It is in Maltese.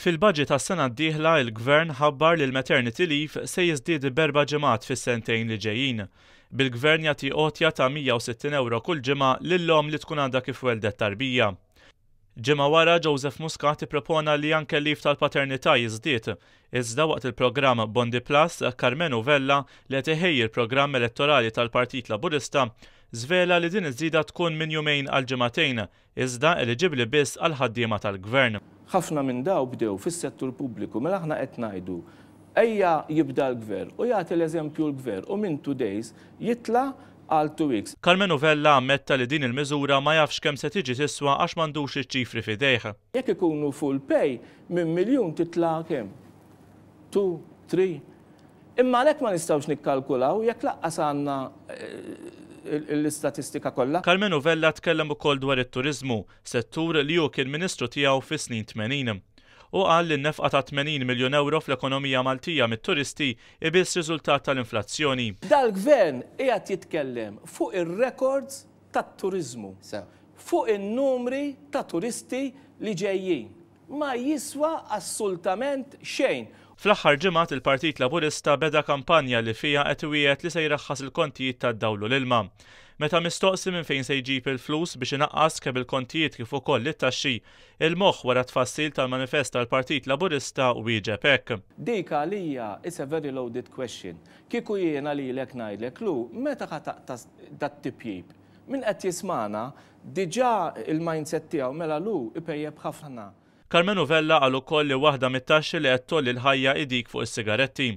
Fil-budget tas-sena d-dieħla il-Gvern ħabbar li l-maternity leave se jiżdied b'4 ġimgħat fis-sentejn li ġejjin. Bil-Gvern jagħti għotja ta' €160 kull ġimgħa lill-om li tkun għandha kif weldet tarbija. Ġimgħa wara Joseph Muscat ippropona li anke l-leave tal-paternità jiżdied. Iżda waqt il-programm Bondi Plus, Carmenu Vella li qed iħejji l-programm elettorali tal-Partit Laburista żvela li din iż-żieda tkun minn jumejn għal ġimagħtejn, iżda eliġibbli biss għal ħaddiema tal-Gvern. Ħafna minn daw bdew fis-settur pubbliku mela aħna qed ngħidu ejja jibda l-Gvern u jagħti l-eżempju l-Gvern u minn 2 days jitla' għal 2 weeks. Carmenu Vella ammetta li din il-miżura ma jafx kemm se tiġi tiswa għax m'għandux iċ-ċifri f'idejh. Jekk ikunu full pay minn miljun titla' kemm? 2, 3. Imma għalhekk ma nistgħux nikkalkulaw jekk laqqas għandna l-istatistika kollha. Carmenu Vella tkellem ukoll dwar it-turiżmu, settur li hu kien Ministru tiegħu fis-snin 80. U qal li n-nefqa ta' €80 miljun fl-ekonomija Maltija mit-turisti ibiss riżultat tal-inflazzjoni. Dal-Gvern qiegħed jitkellem fuq ir-records tat-turiżmu, fuq in-numri ta' turisti li ġejjin. Ma jiswa assolutament xejn. Fl-aħħar ġimgħat il-Partit Laburista beda kampanja li fiha qed iwiegħed li se jraħħas il-kontijiet tad-dawlu l-ilma. Meta mistoqsi minn fejn se jġib il-flus biex inaqqas kemm il-kontijiet kif ukoll it-taxxi, il-moħħ wara tfassil tal-manifest tal-Partit Laburista wieġeb hekk. Dik għalija is a very loaded question. Kieku jiena lilek ngħidlek lu meta ħataqtas dat-tipjib. Min qed jismana diġà il-mindset tiegħu mela lu ipejjeb ħafna. Carmenu Vella qal ukoll li waħda mit-taxxi li qed tolli l-ħajja idik fuq is-sigaretti.